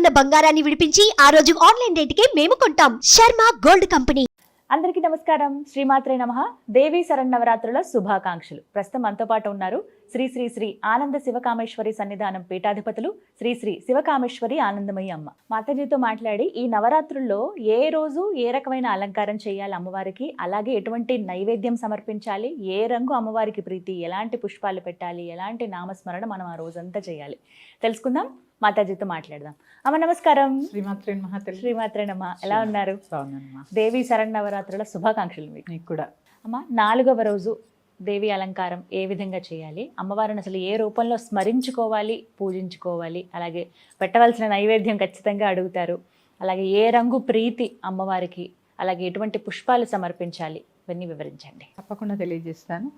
ఉన్న బంగారాన్ని విడిపించి ఆ రోజు ఆన్లైన్ రేటుకే మేము కొంటాం. Sharma gold company. అందరికీ నమస్కారం. శ్రీమాత్రే నమః. దేవీ శరన్నవరాత్రుల శుభాకాంక్షలు. ప్రస్తుతం మనతో పాటు ఉన్నారు శ్రీ శ్రీ శ్రీ ఆనంద శివకామేశ్వరి సన్నిధానం పీఠాధిపతులు శ్రీ శ్రీ శివకామేశ్వరి ఆనందమయ్య అమ్మ. మాతాజీతో మాట్లాడి ఈ నవరాత్రుల్లో ఏ రోజు ఏ రకమైన అలంకారం చేయాలి అమ్మవారికి, అలాగే ఎటువంటి నైవేద్యం సమర్పించాలి, ఏ రంగు అమ్మవారికి ప్రీతి, ఎలాంటి పుష్పాలు పెట్టాలి, ఎలాంటి నామస్మరణ మనం ఆ రోజంతా చేయాలి తెలుసుకుందాం. మాతాజీతో మాట్లాడదాం. అమ్మ నమస్కారం. శ్రీమాత్రే నమః. శ్రీమాత్రే నమః. ఎలా ఉన్నారు? బాగున్నానమ్మా. దేవీ శరన్నవరాత్రుల శుభాకాంక్షలు మీకు కూడా. అమ్మ, 4వ రోజు దేవి అలంకారం ఏ విధంగా చేయాలి, అమ్మవారిని అసలు ఏ రూపంలో స్మరించుకోవాలి, పూజించుకోవాలి, అలాగే పెట్టవలసిన నైవేద్యం ఖచ్చితంగా అడుగుతారు, అలాగే ఏ రంగు ప్రీతి అమ్మవారికి, అలాగే ఎటువంటి పుష్పాలు సమర్పించాలి, ఇవన్నీ వివరించండి. తప్పకుండా తెలియజేస్తాను.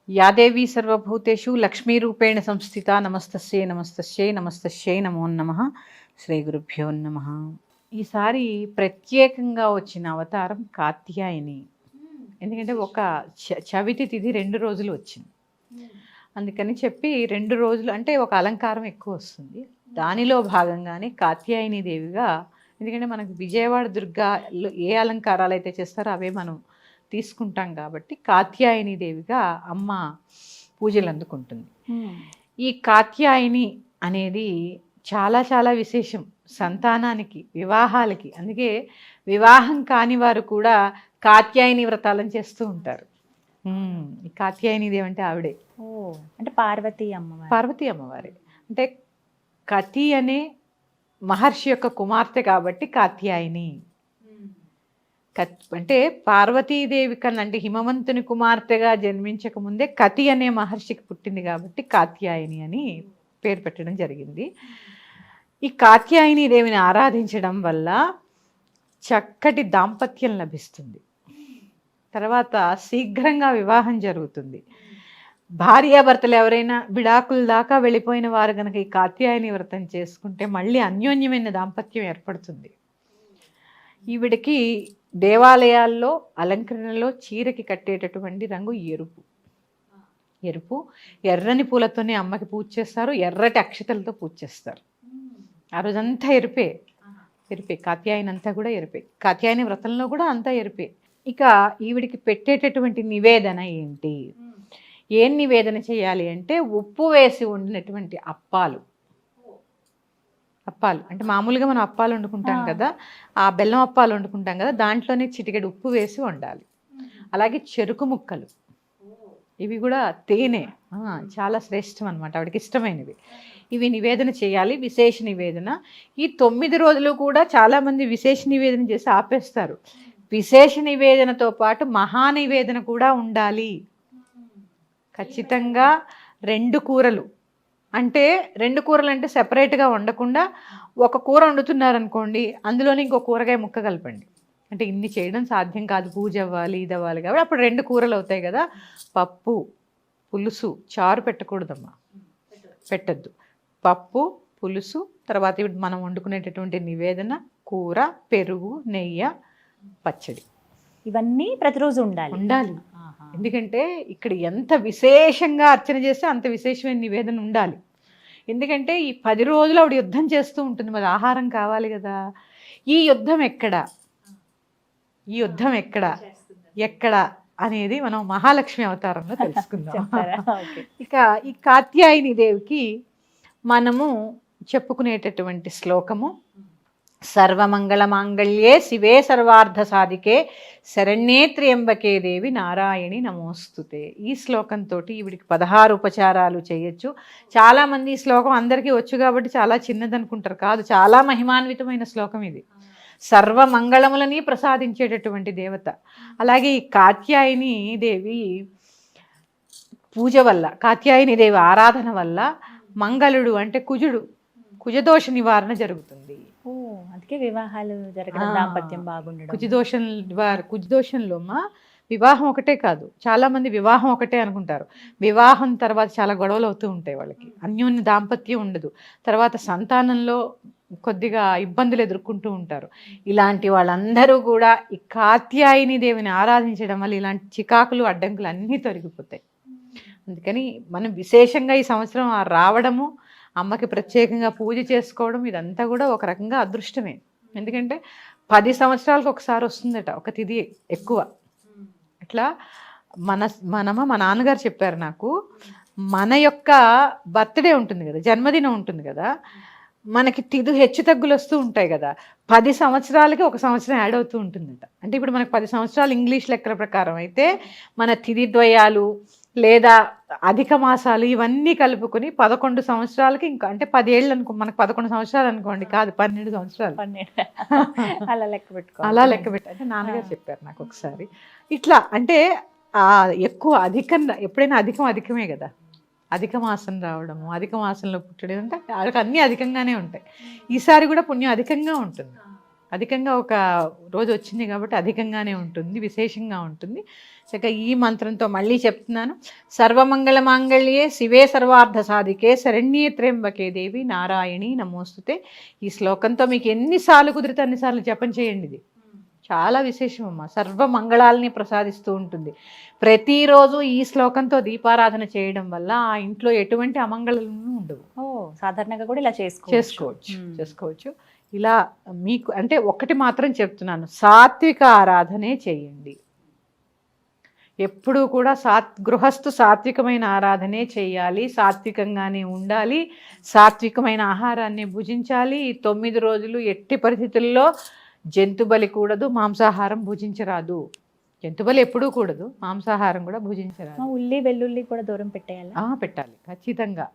యాదేవి సర్వభూతేషు లక్ష్మీరూపేణ సంస్థిత. నమస్తస్యై నమస్తస్యై నమస్తస్యై నమో నమః. శ్రీ గురుభ్యో నమః. ఈసారి ప్రత్యేకంగా వచ్చిన అవతారం కాత్యాయని. ఎందుకంటే ఒక చవితి తిథి 2 రోజులు వచ్చింది, అందుకని చెప్పి 2 రోజులు అంటే ఒక అలంకారం ఎక్కువ వస్తుంది. దానిలో భాగంగానే కాత్యాయని దేవిగా, ఎందుకంటే మనకు విజయవాడ దుర్గాలో ఏ అలంకారాలు అయితే చేస్తారో అవే మనం తీసుకుంటాం కాబట్టి కాత్యాయని దేవిగా అమ్మ పూజలు అందుకుంటుంది. ఈ కాత్యాయని అనేది చాలా చాలా విశేషం సంతానానికి, వివాహాలకి. అందుకే వివాహం కాని వారు కూడా కాత్యాయని వ్రతాలను చేస్తూ ఉంటారు. ఈ కాత్యాయని దేవి అంటే ఆవిడే. అంటే పార్వతీ అమ్మవారు. పార్వతీ అమ్మవారే. అంటే కతి అనే మహర్షి యొక్క కుమార్తె కాబట్టి కాత్యాయని. అంటే పార్వతీదేవి కన్నా, అంటే హిమవంతుని కుమార్తెగా జన్మించక ముందే కతి అనే మహర్షికి పుట్టింది కాబట్టి కాత్యాయని అని పేరు పెట్టడం జరిగింది. ఈ కాత్యాయని దేవిని ఆరాధించడం వల్ల చక్కటి దాంపత్యం లభిస్తుంది, తర్వాత శీఘ్రంగా వివాహం జరుగుతుంది. భార్యాభర్తలు ఎవరైనా విడాకుల దాకా వెళ్ళిపోయిన వారు కనుక ఈ కాత్యాయని వ్రతం చేసుకుంటే మళ్ళీ అన్యోన్యమైన దాంపత్యం ఏర్పడుతుంది. ఈవిడికి దేవాలయాల్లో అలంకరణలో చీరకి కట్టేటటువంటి రంగు ఎరుపు. ఎర్రని పూలతోనే అమ్మకి పూజ చేస్తారు, ఎర్రటి అక్షతలతో పూజ చేస్తారు. ఆ రోజంతా ఎరుపే. కాత్యాయని అంతా కూడా ఎరుపే. కాత్యాయని వ్రతంలో కూడా అంతా ఎరుపే. ఇక ఈవిడికి పెట్టేటటువంటి నివేదన ఏంటి, ఏం నివేదన చేయాలి అంటే ఉప్పు వేసి వండినటువంటి అప్పాలు అంటే మామూలుగా మనం అప్పాలు వండుకుంటాం కదా, ఆ బెల్లం అప్పాలు వండుకుంటాం కదా, దాంట్లోనే చిటికెడు ఉప్పు వేసి వండాలి. అలాగే చెరుకు ముక్కలు, ఇవి కూడా తేనె, చాలా శ్రేష్టం అనమాట, ఆవిడకి ఇష్టమైనవి. ఇవి నివేదన చేయాలి, విశేష నివేదన. ఈ 9 రోజులు కూడా చాలామంది విశేష నివేదన చేసి ఆపేస్తారు. విశేష నివేదనతో పాటు మహా నివేదన కూడా ఉండాలి. ఖచ్చితంగా 2 కూరలు, అంటే 2 కూరలు అంటే సెపరేట్గా వండకుండా ఒక కూర వండుతున్నారనుకోండి, అందులోనే ఇంకో కూరగాయ ముక్క కలపండి. అంటే ఇన్ని చేయడం సాధ్యం కాదు, పూజ అవ్వాలి, ఇది అవ్వాలి కాబట్టి అప్పుడు 2 కూరలు అవుతాయి కదా. పప్పు, పులుసు, చారు పెట్టకూడదమ్మా, పెట్టద్దు. పప్పు, పులుసు, తర్వాత ఇప్పుడు మనం వండుకునేటటువంటి నివేదన, కూర, పెరుగు, నెయ్యి, పచ్చడి, ఇవన్నీ ప్రతిరోజు ఉండాలి. ఎందుకంటే ఇక్కడ ఎంత విశేషంగా అర్చన చేస్తే అంత విశేషమైన నివేదన ఉండాలి. ఎందుకంటే ఈ 10 రోజులు ఆవిడ యుద్ధం చేస్తూ ఉంటుంది, మరి ఆహారం కావాలి కదా. ఈ యుద్ధం ఎక్కడ అనేది మనం మహాలక్ష్మి అవతారంలో తెలుసుకుందాం. ఇక ఈ కాత్యాయని దేవికి మనము చెప్పుకునేటటువంటి శ్లోకము సర్వమంగళ మాంగళ్యే శివే సర్వార్థ సాధికే శరణ్యే త్ర్యంబకే దేవి నారాయణి నమోస్తుతే. ఈ శ్లోకంతో ఈవిడికి 16 ఉపచారాలు చేయొచ్చు. చాలామంది ఈ శ్లోకం అందరికీ వచ్చు కాబట్టి చాలా చిన్నదనుకుంటారు, కాదు, చాలా మహిమాన్వితమైన శ్లోకం ఇది. సర్వమంగళములని ప్రసాదించేటటువంటి దేవత. అలాగే ఈ కాత్యాయని దేవి పూజ వల్ల, కాత్యాయని దేవి ఆరాధన వల్ల మంగళుడు అంటే కుజదోష నివారణ జరుగుతుంది. అందుకే వివాహాలు జరగడం, దాంపత్యం బాగుండడం. కుజదోషంలో వివాహం ఒకటే కాదు, చాలా మంది వివాహం ఒకటే అనుకుంటారు. వివాహం తర్వాత చాలా గొడవలు అవుతూ ఉంటాయి వాళ్ళకి, అన్యోన్య దాంపత్యం ఉండదు, తర్వాత సంతానంలో కొద్దిగా ఇబ్బందులు ఎదుర్కొంటూ ఉంటారు. ఇలాంటి వాళ్ళందరూ కూడా ఈ కాత్యాయని దేవిని ఆరాధించడం వల్ల ఇలాంటి చికాకులు, అడ్డంకులు అన్నీ తొలగిపోతాయి. అందుకని మనం విశేషంగా ఈ సంవత్సరం రావడము, అమ్మకి ప్రత్యేకంగా పూజ చేసుకోవడం ఇదంతా కూడా ఒక రకంగా అదృష్టమే. ఎందుకంటే 10 సంవత్సరాలకు ఒకసారి వస్తుందట ఒక తిథి ఎక్కువ. అట్లా మా నాన్నగారు చెప్పారు నాకు, మన యొక్క బర్త్డే ఉంటుంది కదా, జన్మదినం ఉంటుంది కదా, మనకి తిథి హెచ్చు తగ్గులు వస్తూ ఉంటాయి కదా, 10 సంవత్సరాలకి ఒక సంవత్సరం యాడ్ అవుతూ ఉంటుందట. అంటే ఇప్పుడు మనకు 10 సంవత్సరాలు ఇంగ్లీష్ లెక్కల ప్రకారం అయితే మన తిథి ద్వయాలు లేదా అధిక మాసాలు ఇవన్నీ కలుపుకొని 11 సంవత్సరాలకి ఇంకా, అంటే 10 ఏళ్ళు అనుకో, మనకు 11 సంవత్సరాలు అనుకోండి, కాదు 12 సంవత్సరాలు 12 అలా లెక్క పెట్టుకో. అలా లెక్క పెట్టి, అంటే నాన్నగారు చెప్పారు నాకు ఒకసారి. ఇట్లా అంటే ఎక్కువ అధికంగా ఎప్పుడైనా అధికమే కదా, అధిక మాసం రావడము, అధిక మాసంలో పుట్టడం, అంటే వాళ్ళకి అన్నీ అధికంగానే ఉంటాయి. ఈసారి కూడా పుణ్యం అధికంగా ఉంటుంది, అధికంగా ఒక రోజు వచ్చింది కాబట్టి అధికంగానే ఉంటుంది, విశేషంగా ఉంటుంది. ఇక ఈ మంత్రంతో మళ్ళీ చెప్తున్నాను. సర్వమంగళ మాంగళ్యే శివే సర్వార్థ సాధికే శరణ్యే త్ర్యంబకే దేవి నారాయణి నమోస్తుతే. ఈ శ్లోకంతో మీకు ఎన్నిసార్లు కుదిరితే అన్నిసార్లు జపం చేయండి. ఇది చాలా విశేషం అమ్మ, సర్వ మంగళాలని ప్రసాదిస్తూ ఉంటుంది. ప్రతిరోజు ఈ శ్లోకంతో దీపారాధన చేయడం వల్ల ఆ ఇంట్లో ఎటువంటి అమంగళాలు ఉండవు. సాధారణంగా కూడా ఇలా చేసుకోవచ్చు. ఇలా మీకు అంటే ఒకటి మాత్రం చెప్తున్నాను, సాత్విక ఆరాధనే చేయండి. ఎప్పుడూ కూడా గృహస్థు సాత్వికమైన ఆరాధనే చేయాలి, సాత్వికంగానే ఉండాలి, సాత్వికమైన ఆహారాన్ని భుజించాలి. 9 రోజులు ఎట్టి పరిస్థితుల్లో జంతుబలి కూడదు, మాంసాహారం భుజించరాదు. జంతుబలి ఎప్పుడూ కూడదు, మాంసాహారం కూడా భుజించరాదు. ఉల్లి వెల్లుల్లి కూడా దూరం పెట్టేయాలి. పెట్టాలి ఖచ్చితంగా.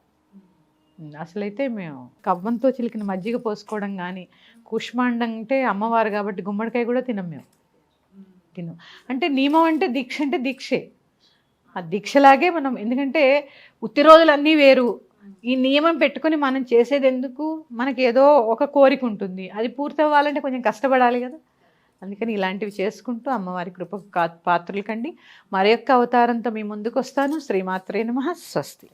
అసలైతే మేము కవ్వంతో చిలికిన మజ్జిగ పోసుకోవడం కానీ, కుష్మాండం అంటే అమ్మవారు కాబట్టి గుమ్మడికాయ కూడా తినం మేము. అంటే నియమం అంటే దీక్షే. ఆ దీక్షలాగే మనం, ఎందుకంటే ఉత్తి రోజులన్నీ వేరు, ఈ నియమం పెట్టుకొని మనం చేసేది ఎందుకు, మనకి ఏదో ఒక కోరిక ఉంటుంది, అది పూర్తి అవ్వాలంటే కొంచెం కష్టపడాలి కదా. అందుకని ఇలాంటివి చేసుకుంటూ అమ్మవారి కృపకు పాత్రలు కండి. మరొక్క అవతారంతో మీ ముందుకు వస్తాను. శ్రీమాత్రే నమః. స్వస్తి.